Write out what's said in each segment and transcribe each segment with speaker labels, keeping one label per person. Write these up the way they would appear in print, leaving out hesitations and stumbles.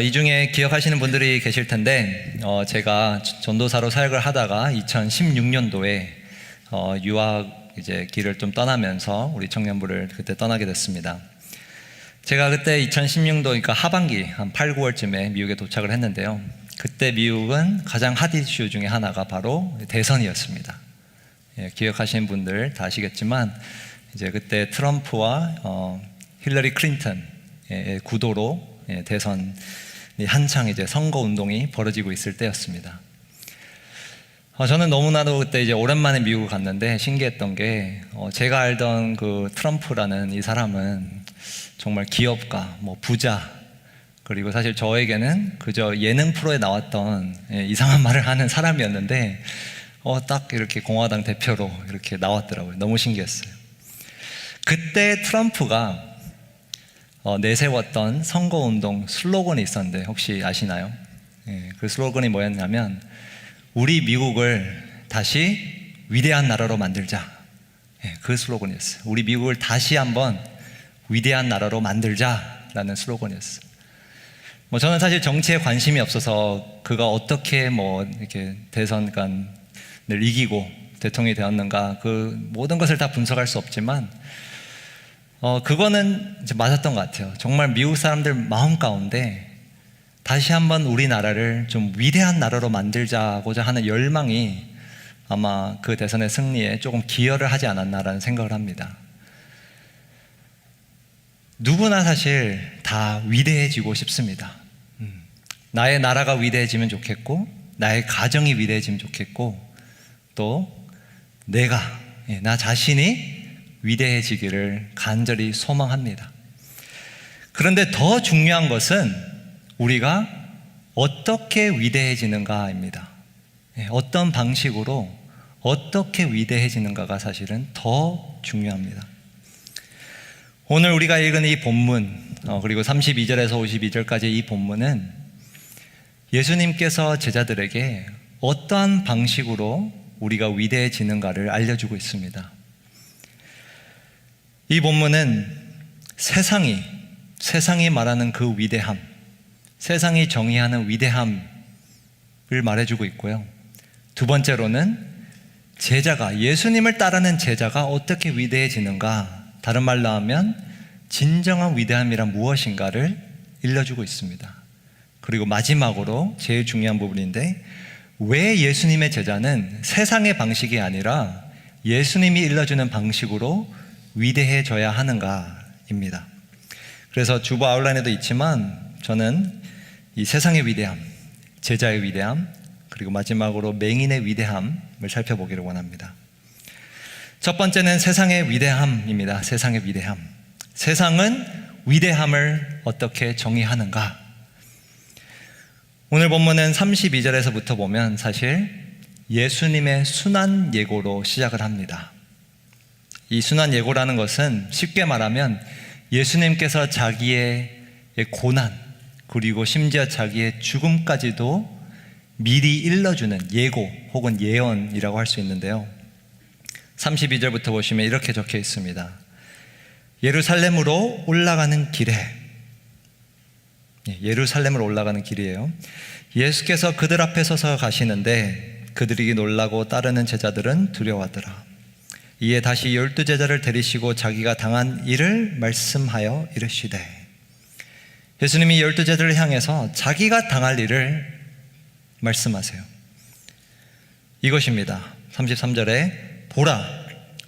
Speaker 1: 이 중에 기억하시는 분들이 계실 텐데, 제가 전도사로 사역을 하다가 2016년도에 유학 길을 좀 떠나면서 우리 청년부를 그때 떠나게 됐습니다. 제가 그때 2016년도, 그러니까 하반기 한 8, 9월쯤에 미국에 도착을 했는데요. 그때 미국은 가장 핫 이슈 중에 하나가 바로 대선이었습니다. 기억하시는 분들 다 아시겠지만, 이제 그때 트럼프와 힐러리 클린턴의 구도로 대선이 한창 이제 선거 운동이 벌어지고 있을 때였습니다. 저는 너무나도 그때 이제 오랜만에 미국을 갔는데 신기했던 게, 제가 알던 그 트럼프라는 이 사람은 정말 기업가, 부자, 그리고 사실 저에게는 그저 예능 프로에 나왔던 이상한 말을 하는 사람이었는데, 딱 이렇게 공화당 대표로 이렇게 나왔더라고요. 너무 신기했어요. 그때 트럼프가 내세웠던 선거운동 슬로건이 있었는데 혹시 아시나요? 그 슬로건이 뭐였냐면, 우리 미국을 다시 위대한 나라로 만들자. 그 슬로건이었어요. 우리 미국을 다시 한번 위대한 나라로 만들자라는 슬로건이었어요. 저는 사실 정치에 관심이 없어서 그가 어떻게 이렇게 대선관을 이기고 대통령이 되었는가, 그 모든 것을 다 분석할 수 없지만, 그거는 이제 맞았던 것 같아요. 정말 미국 사람들 마음 가운데 다시 한번 우리나라를 좀 위대한 나라로 만들자고자 하는 열망이 아마 그 대선의 승리에 조금 기여를 하지 않았나라는 생각을 합니다. 누구나 사실 다 위대해지고 싶습니다. 나의 나라가 위대해지면 좋겠고, 나의 가정이 위대해지면 좋겠고, 또 나 자신이 위대해지기를 간절히 소망합니다. 그런데 더 중요한 것은 우리가 어떻게 위대해지는가입니다. 어떤 방식으로 어떻게 위대해지는가가 사실은 더 중요합니다. 오늘 우리가 읽은 이 본문, 그리고 32절에서 52절까지 이 본문은 예수님께서 제자들에게 어떠한 방식으로 우리가 위대해지는가를 알려주고 있습니다. 이 본문은 세상이 말하는 그 위대함, 세상이 정의하는 위대함을 말해주고 있고요. 두 번째로는 예수님을 따르는 제자가 어떻게 위대해지는가, 다른 말로 하면 진정한 위대함이란 무엇인가를 일러주고 있습니다. 그리고 마지막으로 제일 중요한 부분인데, 왜 예수님의 제자는 세상의 방식이 아니라 예수님이 일러주는 방식으로 위대해져야 하는가입니다. 그래서 주보 아웃라인에도 있지만, 저는 이 세상의 위대함, 제자의 위대함, 그리고 마지막으로 맹인의 위대함을 살펴보기를 원합니다. 첫 번째는 세상의 위대함입니다. 세상의 위대함. 세상은 위대함을 어떻게 정의하는가? 오늘 본문은 32절에서부터 보면 사실 예수님의 순환 예고로 시작을 합니다. 이 순환 예고라는 것은 쉽게 말하면 예수님께서 자기의 고난, 그리고 심지어 자기의 죽음까지도 미리 일러주는 예고 혹은 예언이라고 할 수 있는데요. 32절부터 보시면 이렇게 적혀 있습니다. 예루살렘으로 올라가는 길에, 예루살렘으로 올라가는 길이에요. 예수께서 그들 앞에 서서 가시는데 그들이 놀라고 따르는 제자들은 두려워하더라. 이에 다시 12제자를 데리시고 자기가 당한 일을 말씀하여 이르시되, 예수님이 12제자를 향해서 자기가 당할 일을 말씀하세요. 이것입니다. 33절에 보라,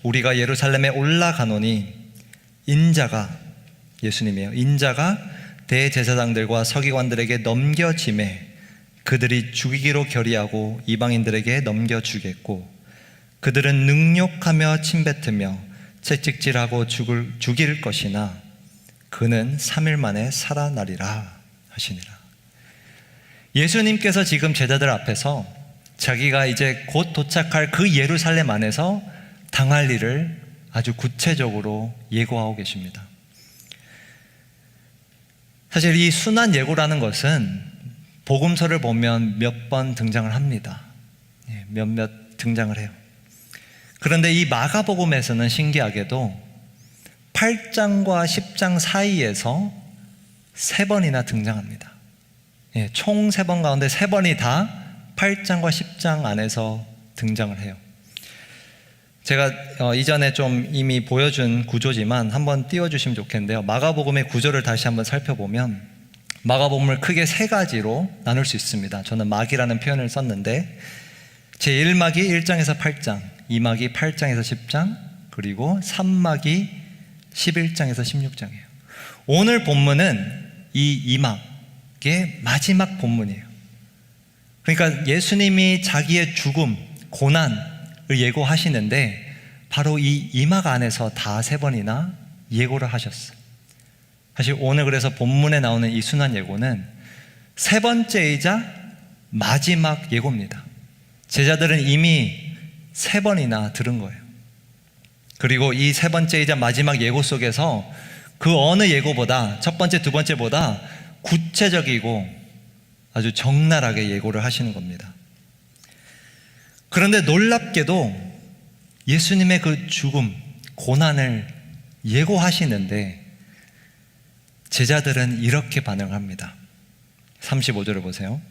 Speaker 1: 우리가 예루살렘에 올라가노니 인자가, 예수님이에요, 인자가 대제사장들과 서기관들에게 넘겨짐에 그들이 죽이기로 결의하고 이방인들에게 넘겨주겠고, 그들은 능욕하며 침뱉으며 채찍질하고 죽일 것이나 그는 3일 만에 살아나리라 하시니라. 예수님께서 지금 제자들 앞에서 자기가 이제 곧 도착할 그 예루살렘 안에서 당할 일을 아주 구체적으로 예고하고 계십니다. 사실 이 순환 예고라는 것은 복음서를 보면 몇 번 등장을 합니다. 몇몇 등장을 해요. 그런데 이 마가복음에서는 신기하게도 8장과 10장 사이에서 3번이나 등장합니다. 총 3번 가운데 3번이 다 8장과 10장 안에서 등장을 해요. 제가 이전에 좀 이미 보여준 구조지만 한번 띄워주시면 좋겠는데요. 마가복음의 구조를 다시 한번 살펴보면 마가복음을 크게 3가지로 나눌 수 있습니다. 저는 막이라는 표현을 썼는데 제1막이 1장에서 8장, 2막이 8장에서 10장, 그리고 3막이 11장에서 16장이에요. 오늘 본문은 이 2막의 마지막 본문이에요. 그러니까 예수님이 자기의 죽음, 고난을 예고하시는데 바로 이 2막 안에서 다 3번이나 예고를 하셨어요. 사실 오늘 그래서 본문에 나오는 이 순환 예고는 3번째이자 마지막 예고입니다. 제자들은 이미 3번이나 들은 거예요. 그리고 이 3번째이자 마지막 예고 속에서 그 어느 예고보다 첫 번째, 두 번째보다 구체적이고 아주 적나라하게 예고를 하시는 겁니다. 그런데 놀랍게도 예수님의 그 죽음, 고난을 예고하시는데 제자들은 이렇게 반응합니다. 35절을 보세요.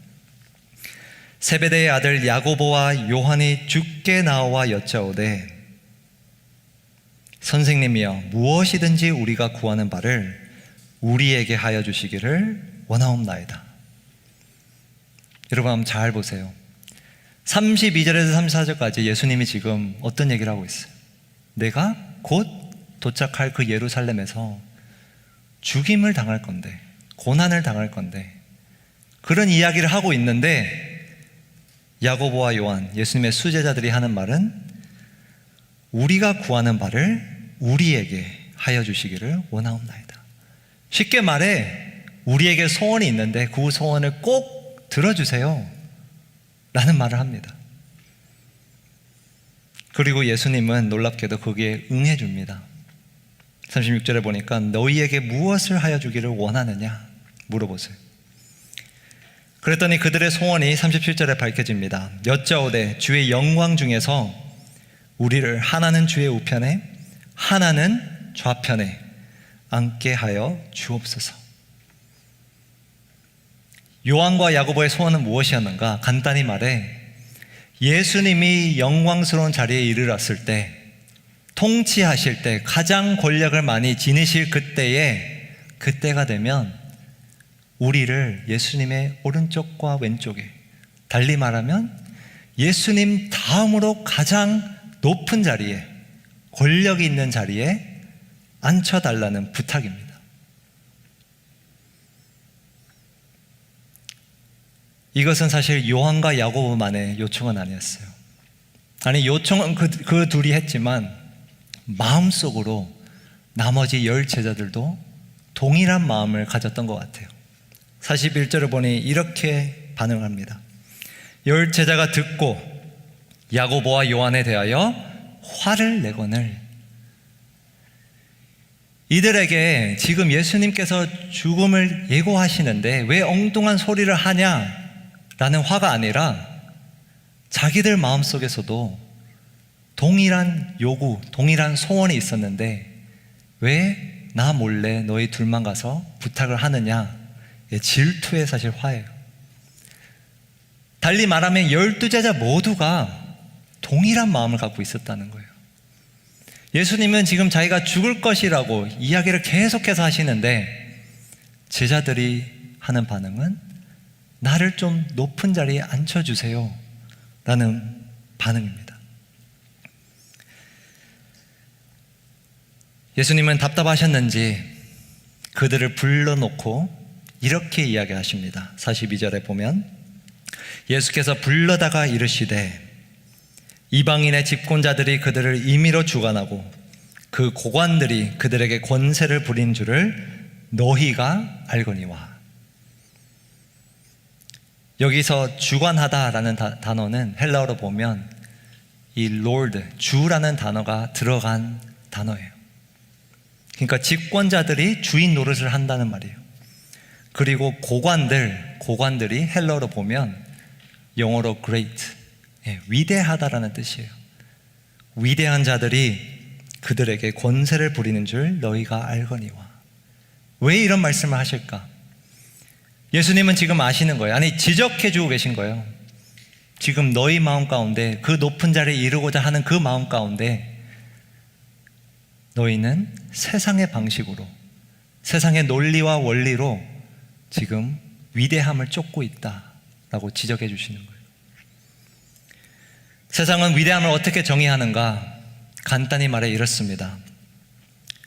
Speaker 1: 세베대의 아들 야고보와 요한이 주께 나와 여짜오되 선생님이여 무엇이든지 우리가 구하는 바를 우리에게 하여 주시기를 원하옵나이다. 여러분 한번 잘 보세요. 32절에서 34절까지 예수님이 지금 어떤 얘기를 하고 있어요? 내가 곧 도착할 그 예루살렘에서 죽임을 당할 건데, 고난을 당할 건데, 그런 이야기를 하고 있는데 야고보와 요한, 예수님의 수제자들이 하는 말은 우리가 구하는 바를 우리에게 하여 주시기를 원하옵나이다. 쉽게 말해 우리에게 소원이 있는데 그 소원을 꼭 들어주세요 라는 말을 합니다. 그리고 예수님은 놀랍게도 거기에 응해 줍니다. 36절에 보니까 너희에게 무엇을 하여 주기를 원하느냐 물어보세요. 그랬더니 그들의 소원이 37절에 밝혀집니다. 여짜오되 주의 영광 중에서 우리를 하나는 주의 우편에 하나는 좌편에 앉게 하여 주옵소서. 요한과 야고보의 소원은 무엇이었는가? 간단히 말해 예수님이 영광스러운 자리에 이르렀을 때, 통치하실 때, 가장 권력을 많이 지니실 그때가 되면 우리를 예수님의 오른쪽과 왼쪽에, 달리 말하면 예수님 다음으로 가장 높은 자리에, 권력이 있는 자리에 앉혀달라는 부탁입니다. 이것은 사실 요한과 야고보만의 요청은 아니었어요. 아니, 요청은 그 둘이 했지만 마음속으로 나머지 10 제자들도 동일한 마음을 가졌던 것 같아요. 41절을 보니 이렇게 반응합니다. 10 제자가 듣고 야고보와 요한에 대하여 화를 내거늘. 이들에게 지금 예수님께서 죽음을 예고하시는데 왜 엉뚱한 소리를 하냐 라는 화가 아니라 자기들 마음속에서도 동일한 요구, 동일한 소원이 있었는데 왜 나 몰래 너희 둘만 가서 부탁을 하느냐, 질투의 사실 화예요. 달리 말하면 12제자 모두가 동일한 마음을 갖고 있었다는 거예요. 예수님은 지금 자기가 죽을 것이라고 이야기를 계속해서 하시는데 제자들이 하는 반응은 나를 좀 높은 자리에 앉혀주세요 라는 반응입니다. 예수님은 답답하셨는지 그들을 불러놓고 이렇게 이야기하십니다. 42절에 보면 예수께서 불러다가 이르시되 이방인의 집권자들이 그들을 임의로 주관하고 그 고관들이 그들에게 권세를 부린 줄을 너희가 알거니와. 여기서 주관하다라는 단어는 헬라어로 보면 이 Lord, 주라는 단어가 들어간 단어예요. 그러니까 집권자들이 주인 노릇을 한다는 말이에요. 그리고 고관들이 헬라어로 보면 영어로 great, 위대하다라는 뜻이에요. 위대한 자들이 그들에게 권세를 부리는 줄 너희가 알거니와. 왜 이런 말씀을 하실까? 예수님은 지금 아시는 거예요. 아니, 지적해주고 계신 거예요. 지금 너희 마음 가운데, 그 높은 자리에 이루고자 하는 그 마음 가운데 너희는 세상의 방식으로, 세상의 논리와 원리로 지금 위대함을 쫓고 있다라고 지적해 주시는 거예요. 세상은 위대함을 어떻게 정의하는가? 간단히 말해 이렇습니다.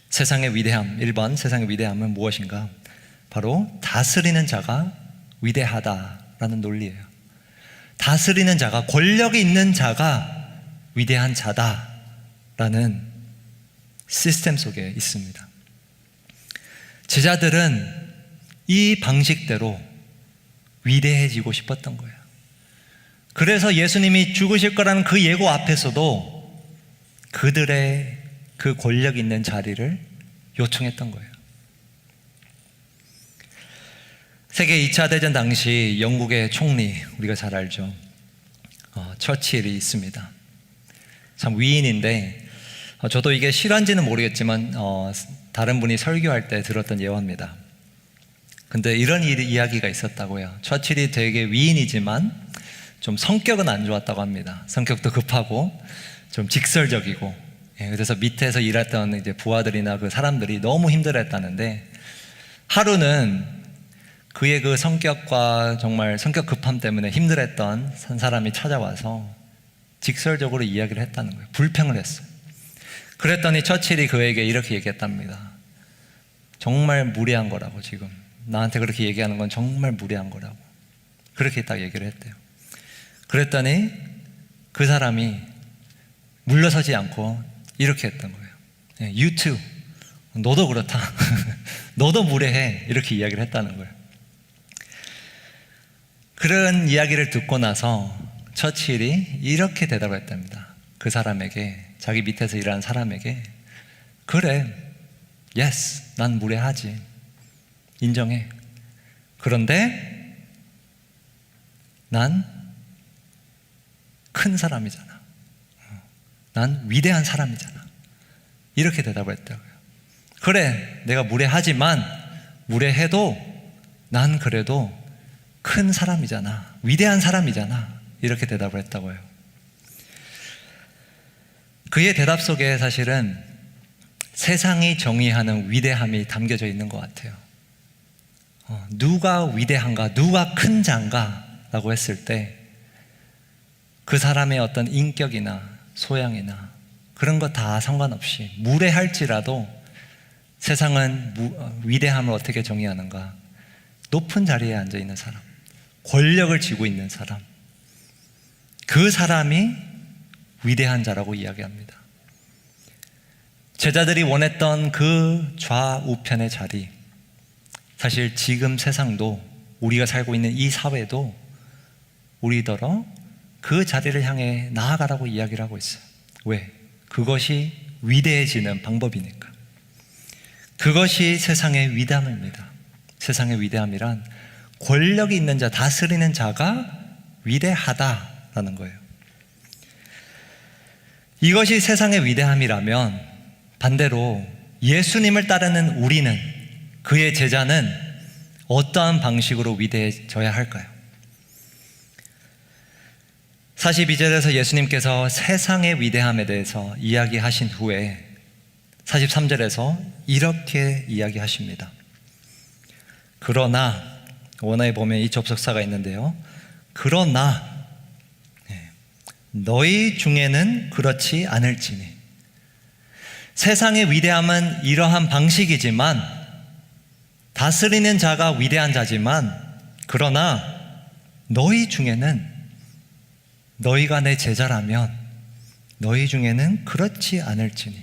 Speaker 1: 세상의 위대함, 1번 세상의 위대함은 무엇인가? 바로 다스리는 자가 위대하다라는 논리예요. 다스리는 자가, 권력이 있는 자가 위대한 자다라는 시스템 속에 있습니다. 제자들은 이 방식대로 위대해지고 싶었던 거예요. 그래서 예수님이 죽으실 거라는 그 예고 앞에서도 그들의 그 권력 있는 자리를 요청했던 거예요. 세계 2차 대전 당시 영국의 총리, 우리가 잘 알죠. 처칠이 있습니다. 참 위인인데, 저도 이게 실화인지는 모르겠지만 다른 분이 설교할 때 들었던 예화입니다. 근데 이런 이야기가 있었다고요. 처칠이 되게 위인이지만 좀 성격은 안 좋았다고 합니다. 성격도 급하고 좀 직설적이고, 그래서 밑에서 일했던 이제 부하들이나 그 사람들이 너무 힘들어했다는데, 하루는 그의 그 성격과 정말 성격 급함 때문에 힘들었던 한 사람이 찾아와서 직설적으로 이야기를 했다는 거예요. 불평을 했어요. 그랬더니 처칠이 그에게 이렇게 얘기했답니다. 정말 무례한 거라고, 지금 나한테 그렇게 얘기하는 건 정말 무례한 거라고, 그렇게 딱 얘기를 했대요. 그랬더니 그 사람이 물러서지 않고 이렇게 했던 거예요. You too. 너도 그렇다. 너도 무례해. 이렇게 이야기를 했다는 거예요. 그런 이야기를 듣고 나서 처칠이 이렇게 대답을 했답니다. 그 사람에게, 자기 밑에서 일하는 사람에게, 그래, yes, 난 무례하지, 인정해. 그런데 난 큰 사람이잖아. 난 위대한 사람이잖아. 이렇게 대답을 했다고요. 그래, 내가 무례하지만, 무례해도 난 그래도 큰 사람이잖아, 위대한 사람이잖아. 이렇게 대답을 했다고요. 그의 대답 속에 사실은 세상이 정의하는 위대함이 담겨져 있는 것 같아요. 누가 위대한가, 누가 큰 자인가 라고 했을 때 그 사람의 어떤 인격이나 소양이나 그런 거 다 상관없이, 무례할지라도 세상은 위대함을 어떻게 정의하는가? 높은 자리에 앉아 있는 사람, 권력을 쥐고 있는 사람, 그 사람이 위대한 자라고 이야기합니다. 제자들이 원했던 그 좌우편의 자리, 사실 지금 세상도, 우리가 살고 있는 이 사회도 우리더러 그 자리를 향해 나아가라고 이야기를 하고 있어요. 왜? 그것이 위대해지는 방법이니까. 그것이 세상의 위대함입니다. 세상의 위대함이란 권력이 있는 자, 다스리는 자가 위대하다라는 거예요. 이것이 세상의 위대함이라면 반대로 예수님을 따르는 우리는, 그의 제자는 어떠한 방식으로 위대해져야 할까요? 42절에서 예수님께서 세상의 위대함에 대해서 이야기하신 후에 43절에서 이렇게 이야기하십니다. 그러나, 원어에 보면 이 접속사가 있는데요, 그러나 너희 중에는 그렇지 않을지니. 세상의 위대함은 이러한 방식이지만, 다스리는 자가 위대한 자지만, 그러나 너희 중에는, 너희가 내 제자라면 너희 중에는 그렇지 않을지니,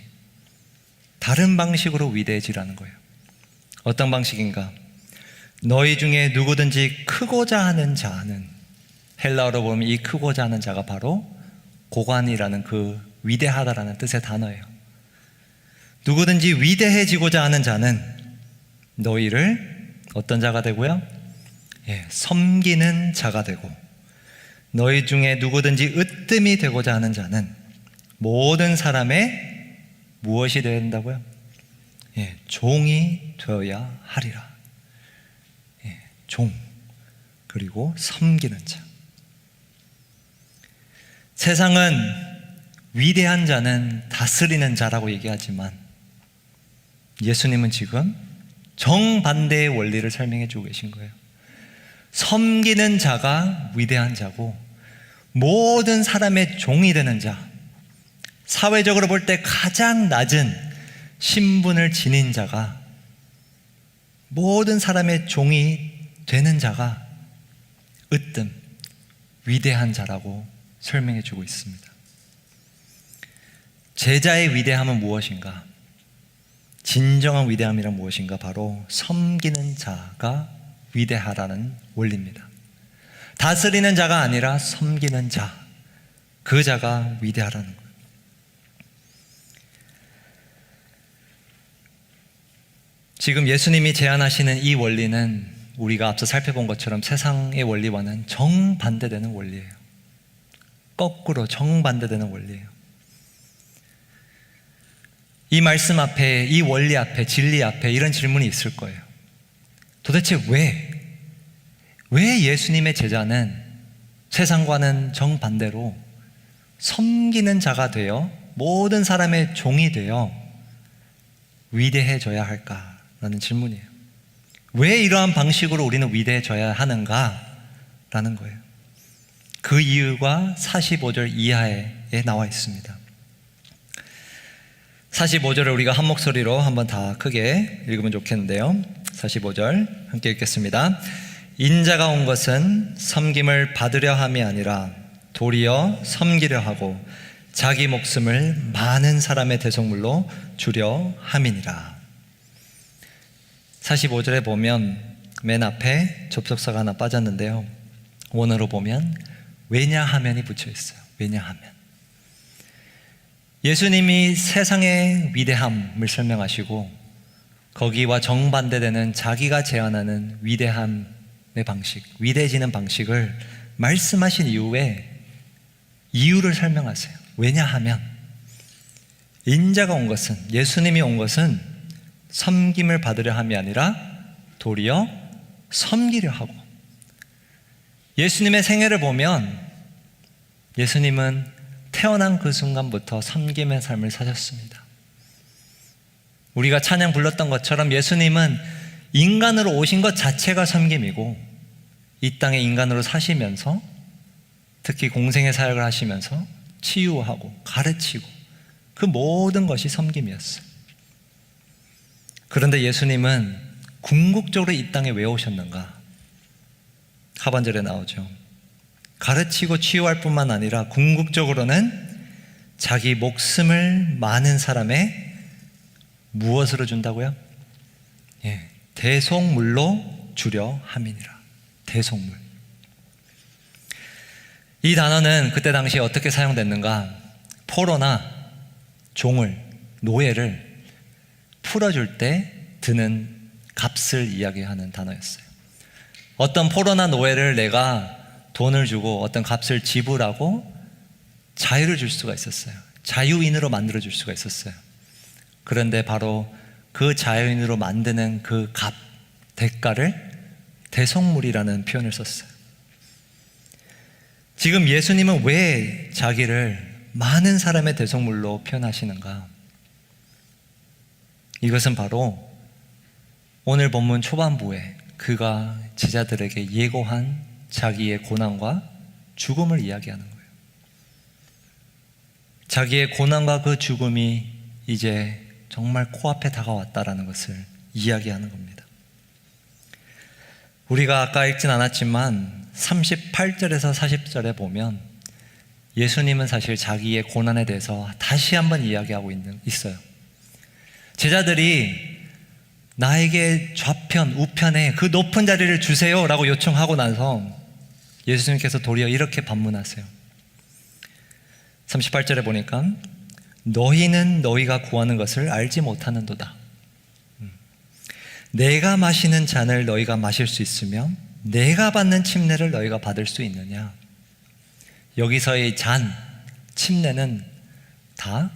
Speaker 1: 다른 방식으로 위대해지라는 거예요. 어떤 방식인가? 너희 중에 누구든지 크고자 하는 자는, 헬라어로 보면 이 크고자 하는 자가 바로 고관이라는, 그 위대하다라는 뜻의 단어예요. 누구든지 위대해지고자 하는 자는 너희를 어떤 자가 되고요? 섬기는 자가 되고, 너희 중에 누구든지 으뜸이 되고자 하는 자는 모든 사람의 무엇이 되어야 된다고요? 종이 되어야 하리라. 종. 그리고 섬기는 자. 세상은 위대한 자는 다스리는 자라고 얘기하지만 예수님은 지금 정반대의 원리를 설명해 주고 계신 거예요. 섬기는 자가 위대한 자고 모든 사람의 종이 되는 자, 사회적으로 볼 때 가장 낮은 신분을 지닌 자가, 모든 사람의 종이 되는 자가 으뜸 위대한 자라고 설명해 주고 있습니다. 제자의 위대함은 무엇인가? 진정한 위대함이란 무엇인가? 바로 섬기는 자가 위대하라는 원리입니다. 다스리는 자가 아니라 섬기는 자, 그 자가 위대하라는 거예요. 지금 예수님이 제안하시는 이 원리는 우리가 앞서 살펴본 것처럼 세상의 원리와는 정반대되는 원리예요. 거꾸로 정반대되는 원리예요. 이 말씀 앞에, 이 원리 앞에, 진리 앞에 이런 질문이 있을 거예요. 도대체 왜 예수님의 제자는 세상과는 정반대로 섬기는 자가 되어 모든 사람의 종이 되어 위대해져야 할까라는 질문이에요. 왜 이러한 방식으로 우리는 위대해져야 하는가라는 거예요. 그 이유가 45절 이하에 나와 있습니다. 45절을 우리가 한 목소리로 한번 다 크게 읽으면 좋겠는데요. 45절 함께 읽겠습니다. 인자가 온 것은 섬김을 받으려 함이 아니라 도리어 섬기려 하고 자기 목숨을 많은 사람의 대속물로 주려 함이니라. 45절에 보면 맨 앞에 접속사가 하나 빠졌는데요. 원어로 보면 왜냐하면이 붙여 있어요. 왜냐하면. 예수님이 세상의 위대함을 설명하시고 거기와 정반대되는 자기가 제안하는 위대함의 방식, 위대해지는 방식을 말씀하신 이후에 이유를 설명하세요. 왜냐하면 인자가 온 것은, 예수님이 온 것은 섬김을 받으려 함이 아니라 도리어 섬기려 하고, 예수님의 생애를 보면 예수님은 태어난 그 순간부터 섬김의 삶을 사셨습니다. 우리가 찬양 불렀던 것처럼 예수님은 인간으로 오신 것 자체가 섬김이고, 이 땅에 인간으로 사시면서 특히 공생의 사역을 하시면서 치유하고 가르치고 그 모든 것이 섬김이었어요. 그런데 예수님은 궁극적으로 이 땅에 왜 오셨는가? 하반절에 나오죠. 가르치고 치유할 뿐만 아니라 궁극적으로는 자기 목숨을 많은 사람의 무엇으로 준다고요? 대속물로 주려 함이니라. 대속물. 이 단어는 그때 당시에 어떻게 사용됐는가? 포로나 종을, 노예를 풀어줄 때 드는 값을 이야기하는 단어였어요. 어떤 포로나 노예를 내가 돈을 주고 어떤 값을 지불하고 자유를 줄 수가 있었어요. 자유인으로 만들어 줄 수가 있었어요. 그런데 바로 그 자유인으로 만드는 그 값, 대가를 대속물이라는 표현을 썼어요. 지금 예수님은 왜 자기를 많은 사람의 대속물로 표현하시는가? 이것은 바로 오늘 본문 초반부에 그가 제자들에게 예고한 자기의 고난과 죽음을 이야기하는 거예요. 자기의 고난과 그 죽음이 이제 정말 코앞에 다가왔다라는 것을 이야기하는 겁니다. 우리가 아까 읽진 않았지만 38절에서 40절에 보면 예수님은 사실 자기의 고난에 대해서 다시 한번 이야기하고 있어요. 제자들이 나에게 좌편, 우편에 그 높은 자리를 주세요 라고 요청하고 나서 예수님께서 도리어 이렇게 반문하세요. 38절에 보니까 너희는 너희가 구하는 것을 알지 못하는도다. 내가 마시는 잔을 너희가 마실 수 있으며 내가 받는 침례를 너희가 받을 수 있느냐? 여기서의 잔, 침례는 다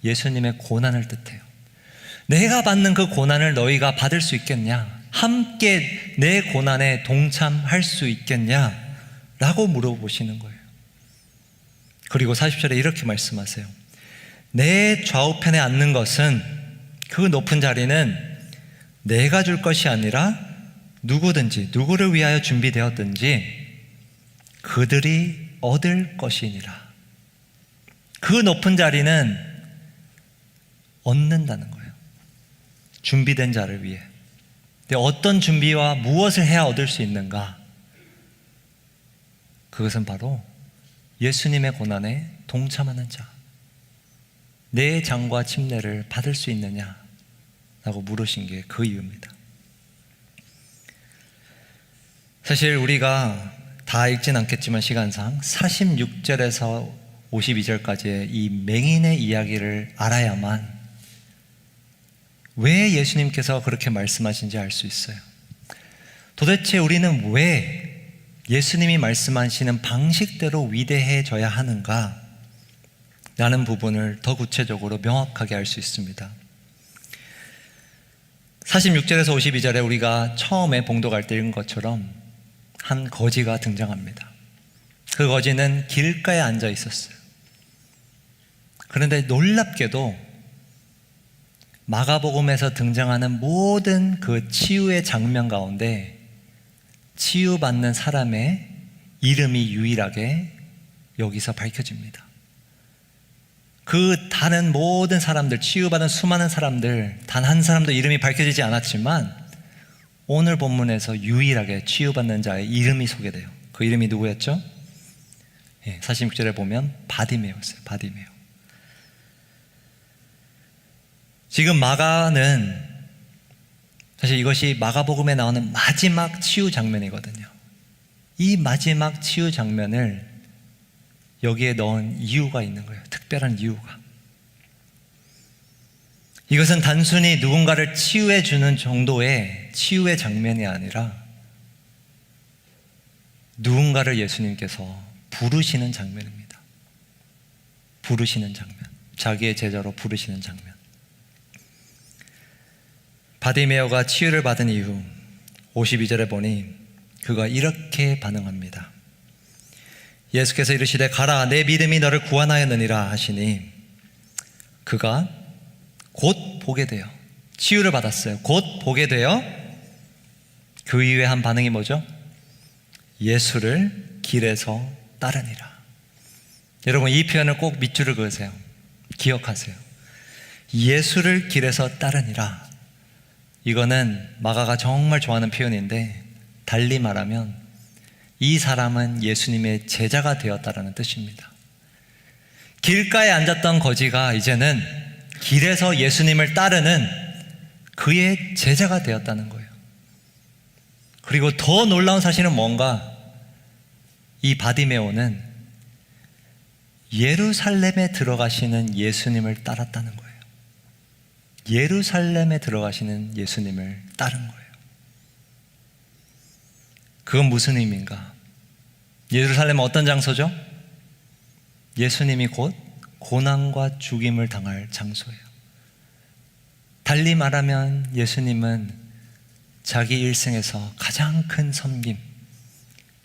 Speaker 1: 예수님의 고난을 뜻해요. 내가 받는 그 고난을 너희가 받을 수 있겠냐? 함께 내 고난에 동참할 수 있겠냐? 라고 물어보시는 거예요. 그리고 40절에 이렇게 말씀하세요. 내 좌우편에 앉는 것은, 그 높은 자리는 내가 줄 것이 아니라 누구든지 누구를 위하여 준비되었든지 그들이 얻을 것이니라. 그 높은 자리는 얻는다는 거예요. 준비된 자를 위해. 근데 어떤 준비와 무엇을 해야 얻을 수 있는가? 그것은 바로 예수님의 고난에 동참하는 자. 내 장과 침례를 받을 수 있느냐? 라고 물으신 게 그 이유입니다. 사실 우리가 다 읽진 않겠지만 시간상 46절에서 52절까지의 이 맹인의 이야기를 알아야만 왜 예수님께서 그렇게 말씀하신지 알 수 있어요. 도대체 우리는 왜 예수님이 말씀하시는 방식대로 위대해져야 하는가? 라는 부분을 더 구체적으로 명확하게 알 수 있습니다. 46절에서 52절에 우리가 처음에 봉독할 때 읽은 것처럼 한 거지가 등장합니다. 그 거지는 길가에 앉아 있었어요. 그런데 놀랍게도 마가복음에서 등장하는 모든 그 치유의 장면 가운데 치유받는 사람의 이름이 유일하게 여기서 밝혀집니다. 그 다른 모든 사람들, 치유받은 수많은 사람들, 단 한 사람도 이름이 밝혀지지 않았지만 오늘 본문에서 유일하게 치유받는 자의 이름이 소개돼요. 그 이름이 누구였죠? 46절에 보면 바디메오였어요. 바디메오. 지금 마가는 사실 이것이 마가복음에 나오는 마지막 치유 장면이거든요. 이 마지막 치유 장면을 여기에 넣은 이유가 있는 거예요. 특별한 이유가. 이것은 단순히 누군가를 치유해 주는 정도의 치유의 장면이 아니라 누군가를 예수님께서 부르시는 장면입니다. 부르시는 장면. 자기의 제자로 부르시는 장면. 바디메오가 치유를 받은 이후 52절에 보니 그가 이렇게 반응합니다. 예수께서 이르시되 가라, 내 믿음이 너를 구원하였느니라 하시니 그가 곧 보게 돼요. 치유를 받았어요. 곧 보게 되어 그 이후에 한 반응이 뭐죠? 예수를 길에서 따르니라. 여러분, 이 표현을 꼭 밑줄을 그으세요. 기억하세요. 예수를 길에서 따르니라. 이거는 마가가 정말 좋아하는 표현인데 달리 말하면 이 사람은 예수님의 제자가 되었다라는 뜻입니다. 길가에 앉았던 거지가 이제는 길에서 예수님을 따르는 그의 제자가 되었다는 거예요. 그리고 더 놀라운 사실은 뭔가, 이 바디메오는 예루살렘에 들어가시는 예수님을 따랐다는 거예요. 예루살렘에 들어가시는 예수님을 따른 거예요. 그건 무슨 의미인가? 예루살렘은 어떤 장소죠? 예수님이 곧 고난과 죽임을 당할 장소예요. 달리 말하면 예수님은 자기 일생에서 가장 큰 섬김,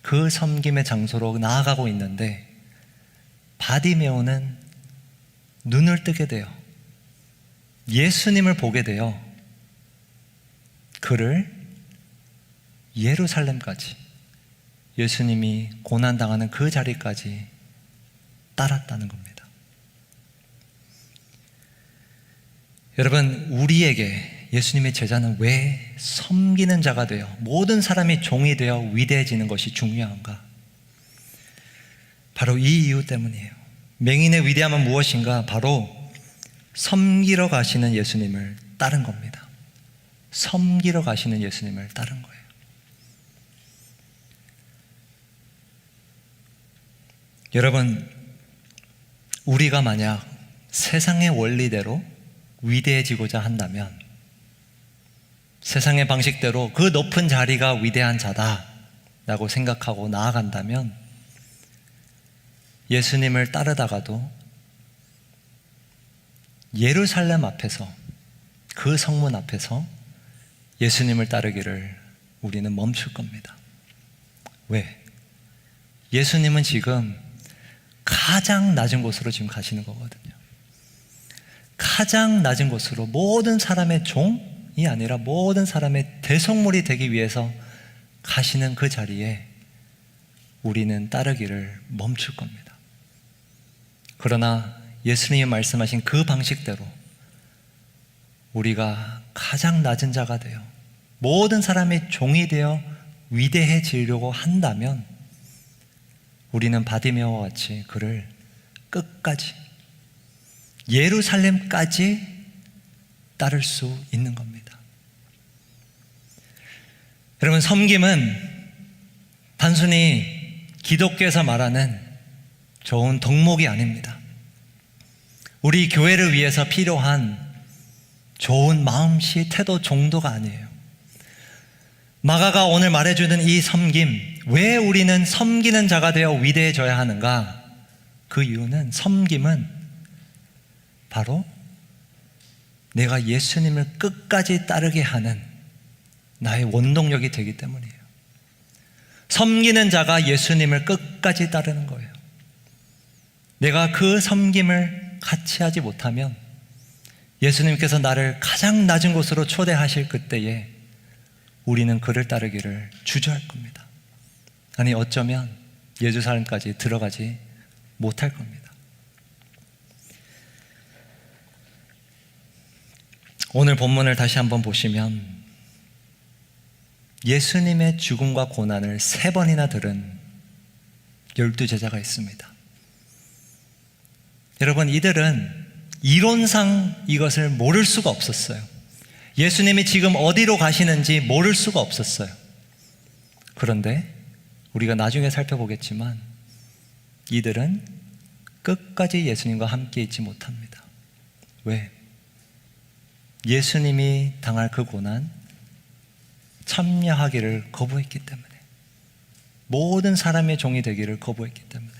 Speaker 1: 그 섬김의 장소로 나아가고 있는데 바디메오는 눈을 뜨게 돼요. 예수님을 보게 돼요. 그를 예루살렘까지, 예수님이 고난당하는 그 자리까지 따랐다는 겁니다. 여러분, 우리에게 예수님의 제자는 왜 섬기는 자가 되어 모든 사람이 종이 되어 위대해지는 것이 중요한가? 바로 이 이유 때문이에요. 맹인의 위대함은 무엇인가? 바로 섬기러 가시는 예수님을 따른 겁니다. 섬기러 가시는 예수님을 따른 거예요. 여러분, 우리가 만약 세상의 원리대로 위대해지고자 한다면, 세상의 방식대로 그 높은 자리가 위대한 자다라고 생각하고 나아간다면 예수님을 따르다가도 예루살렘 앞에서, 그 성문 앞에서 예수님을 따르기를 우리는 멈출 겁니다. 왜? 예수님은 지금 가장 낮은 곳으로 지금 가시는 거거든요. 가장 낮은 곳으로 모든 사람의 종이 아니라 모든 사람의 대속물이 되기 위해서 가시는 그 자리에 우리는 따르기를 멈출 겁니다. 그러나 예수님이 말씀하신 그 방식대로 우리가 가장 낮은 자가 되어 모든 사람의 종이 되어 위대해지려고 한다면 우리는 바디메오와 같이 그를 끝까지 예루살렘까지 따를 수 있는 겁니다. 여러분, 섬김은 단순히 기독교에서 말하는 좋은 덕목이 아닙니다. 우리 교회를 위해서 필요한 좋은 마음씨, 태도 정도가 아니에요. 마가가 오늘 말해주는 이 섬김, 왜 우리는 섬기는 자가 되어 위대해져야 하는가? 그 이유는 섬김은 바로 내가 예수님을 끝까지 따르게 하는 나의 원동력이 되기 때문이에요. 섬기는 자가 예수님을 끝까지 따르는 거예요. 내가 그 섬김을 같이 하지 못하면 예수님께서 나를 가장 낮은 곳으로 초대하실 그때에 우리는 그를 따르기를 주저할 겁니다. 아니, 어쩌면 예루살렘까지 들어가지 못할 겁니다. 오늘 본문을 다시 한번 보시면 예수님의 죽음과 고난을 3번이나 들은 12제자가 있습니다. 여러분, 이들은 이론상 이것을 모를 수가 없었어요. 예수님이 지금 어디로 가시는지 모를 수가 없었어요. 그런데 우리가 나중에 살펴보겠지만 이들은 끝까지 예수님과 함께 있지 못합니다. 왜? 예수님이 당할 그 고난, 참여하기를 거부했기 때문에, 모든 사람의 종이 되기를 거부했기 때문에.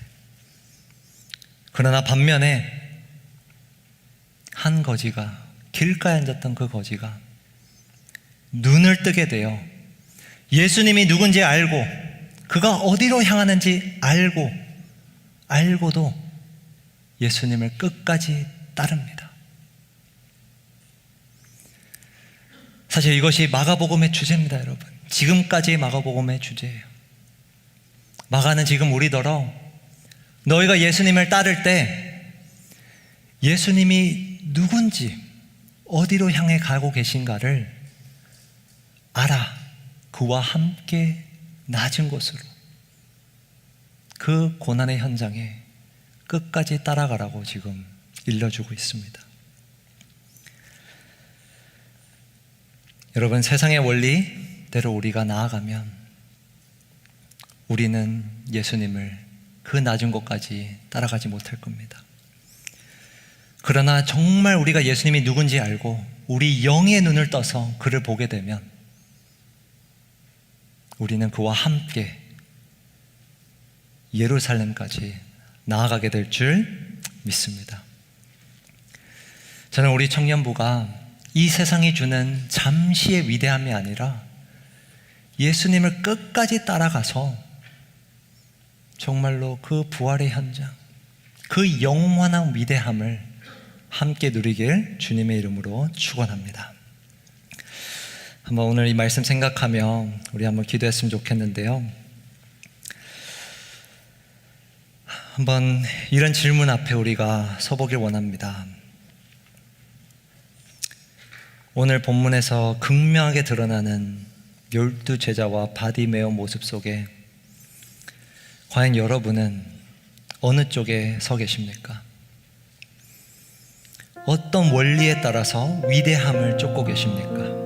Speaker 1: 그러나 반면에 한 거지가, 길가에 앉았던 그 거지가 눈을 뜨게 되어 예수님이 누군지 알고 그가 어디로 향하는지 알고도 예수님을 끝까지 따릅니다. 사실 이것이 마가복음의 주제입니다, 여러분. 지금까지 마가복음의 주제예요. 마가는 지금 우리더러 너희가 예수님을 따를 때 예수님이 누군지, 어디로 향해 가고 계신가를 알아. 그와 함께 낮은 곳으로, 그 고난의 현장에 끝까지 따라가라고 지금 일러주고 있습니다. 여러분, 세상의 원리대로 우리가 나아가면 우리는 예수님을 그 낮은 곳까지 따라가지 못할 겁니다. 그러나 정말 우리가 예수님이 누군지 알고 우리 영의 눈을 떠서 그를 보게 되면 우리는 그와 함께 예루살렘까지 나아가게 될 줄 믿습니다. 저는 우리 청년부가 이 세상이 주는 잠시의 위대함이 아니라 예수님을 끝까지 따라가서 정말로 그 부활의 현장, 그 영원한 위대함을 함께 누리길 주님의 이름으로 축원합니다. 한번 오늘 이 말씀 생각하며 우리 한번 기도했으면 좋겠는데요. 한번 이런 질문 앞에 우리가 서보길 원합니다. 오늘 본문에서 극명하게 드러나는 12제자와 바디메오 모습 속에 과연 여러분은 어느 쪽에 서 계십니까? 어떤 원리에 따라서 위대함을 쫓고 계십니까?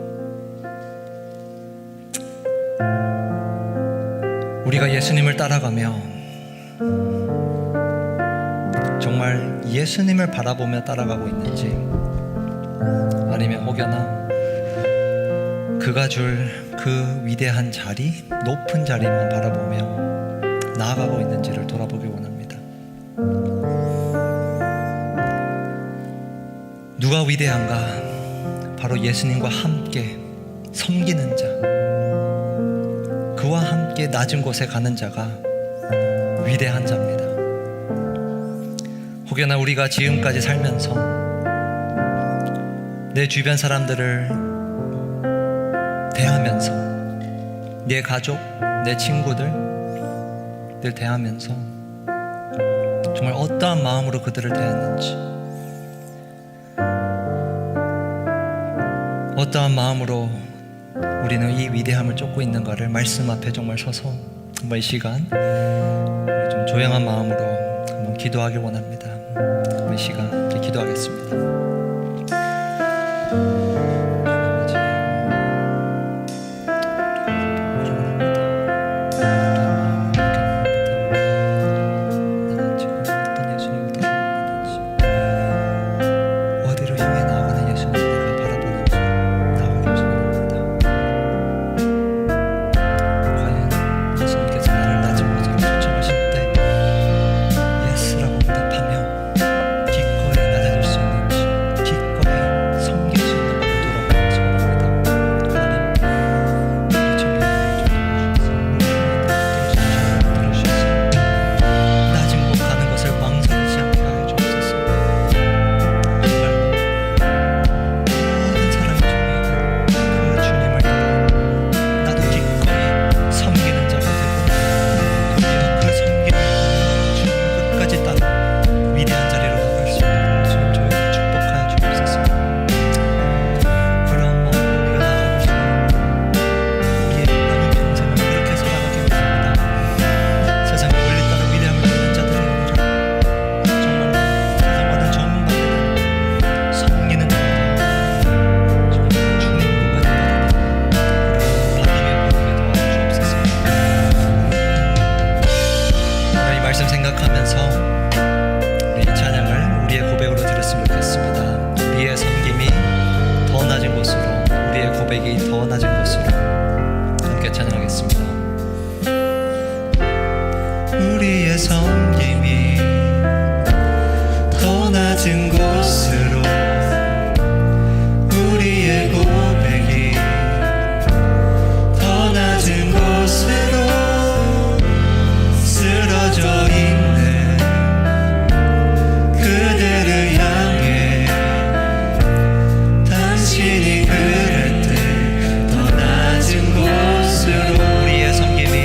Speaker 1: 우리가 예수님을 따라가며 정말 예수님을 바라보며 따라가고 있는지, 아니면 혹여나 그가 줄 그 위대한 자리, 높은 자리만 바라보며 나아가고 있는지를 돌아보기 원합니다. 누가 위대한가? 바로 예수님과 함께 섬기는 자, 그와 함께 낮은 곳에 가는 자가 위대한 자입니다. 혹여나 우리가 지금까지 살면서 내 주변 사람들을 대하면서, 내 가족, 내 친구들 대하면서 정말 어떠한 마음으로 그들을 대했는지, 어떠한 마음으로 우리는 이 위대함을 쫓고 있는가를 말씀 앞에 정말 서서 정말 이 시간 좀 조용한 마음으로 한번 기도하길 원합니다. 이 시간 함께 기도하겠습니다. 우리의 섬김이 더 낮은 곳으로, 우리의 고백이 더 낮은 곳으로 쓰러져 있는 그대를 향해 당신이 그랬대. 더 낮은 곳으로 우리의 섬김이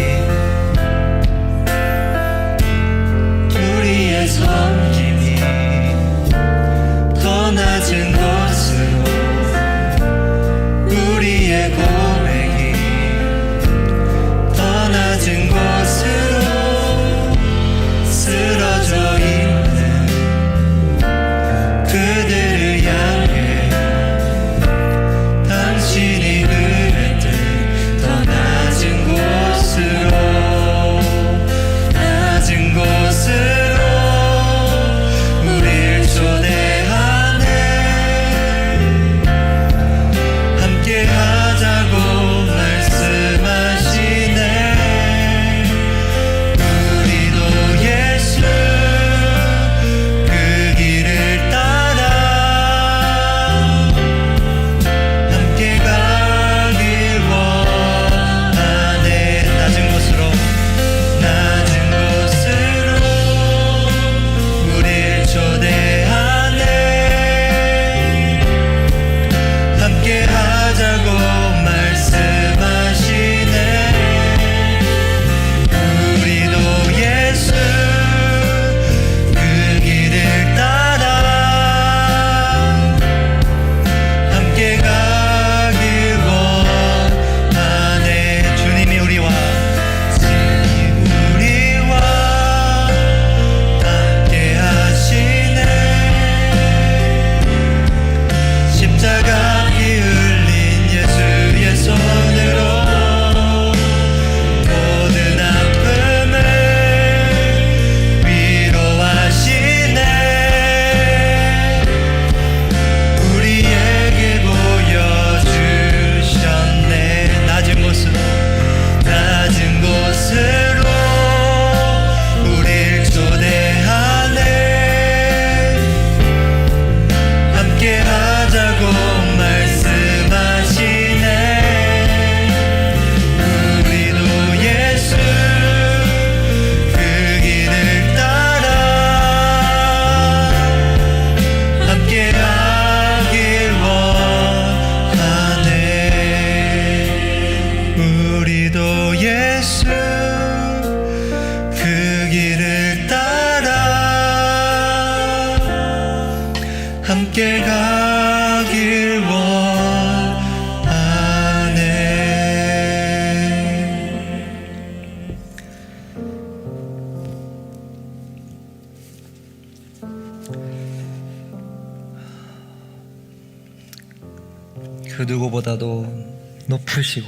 Speaker 1: 그 누구보다도 높으시고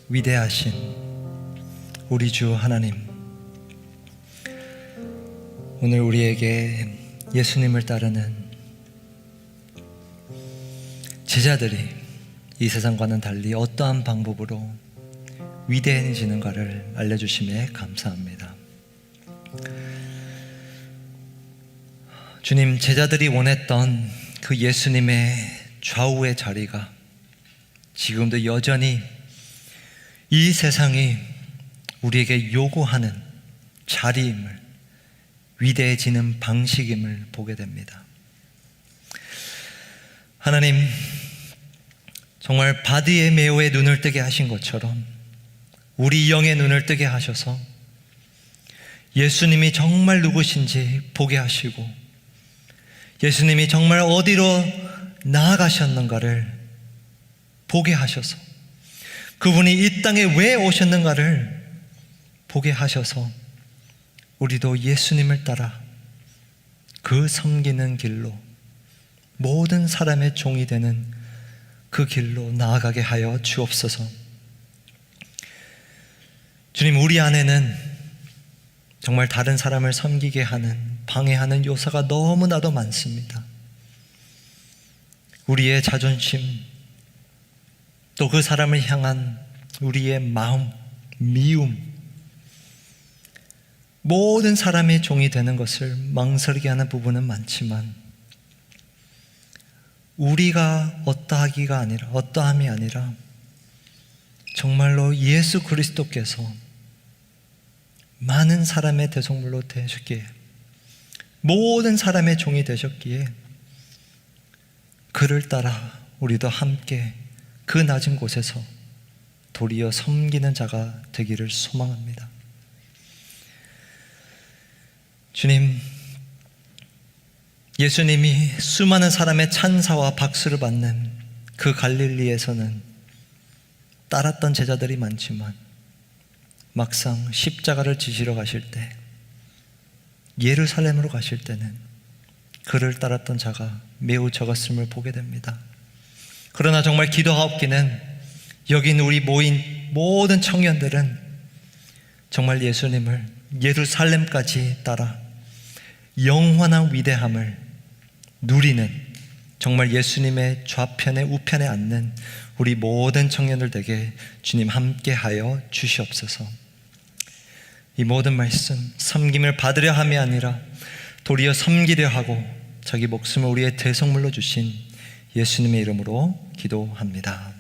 Speaker 1: 위대하신 우리 주 하나님, 오늘 우리에게 예수님을 따르는 제자들이 이 세상과는 달리 어떠한 방법으로 위대해지는가를 알려주심에 감사합니다. 주님, 제자들이 원했던 그 예수님의 좌우의 자리가 지금도 여전히 이 세상이 우리에게 요구하는 자리임을, 위대해지는 방식임을 보게 됩니다. 하나님, 정말 바디메오의 눈을 뜨게 하신 것처럼 우리 영의 눈을 뜨게 하셔서 예수님이 정말 누구신지 보게 하시고, 예수님이 정말 어디로 나아가셨는가를 보게 하셔서, 그분이 이 땅에 왜 오셨는가를 보게 하셔서 우리도 예수님을 따라 그 섬기는 길로, 모든 사람의 종이 되는 그 길로 나아가게 하여 주옵소서. 주님, 우리 안에는 정말 다른 사람을 섬기게 하는, 방해하는 요소가 너무나도 많습니다. 우리의 자존심, 또 그 사람을 향한 우리의 마음, 미움, 모든 사람의 종이 되는 것을 망설이게 하는 부분은 많지만, 우리가 어떠함이 아니라 정말로 예수 그리스도께서 많은 사람의 대속물로 되셨기에, 모든 사람의 종이 되셨기에, 그를 따라 우리도 함께 그 낮은 곳에서 도리어 섬기는 자가 되기를 소망합니다. 주님, 예수님이 수많은 사람의 찬사와 박수를 받는 그 갈릴리에서는 따랐던 제자들이 많지만, 막상 십자가를 지시러 가실 때, 예루살렘으로 가실 때는 그를 따랐던 자가 매우 적었음을 보게 됩니다. 그러나 정말 기도하옵기는, 여긴 우리 모인 모든 청년들은 정말 예수님을 예루살렘까지 따라 영원한 위대함을 누리는, 정말 예수님의 좌편에 우편에 앉는 우리 모든 청년들 되게 주님 함께하여 주시옵소서. 이 모든 말씀, 섬김을 받으려 함이 아니라 도리어 섬기려 하고 자기 목숨을 우리의 대속물로 주신 예수님의 이름으로 기도합니다.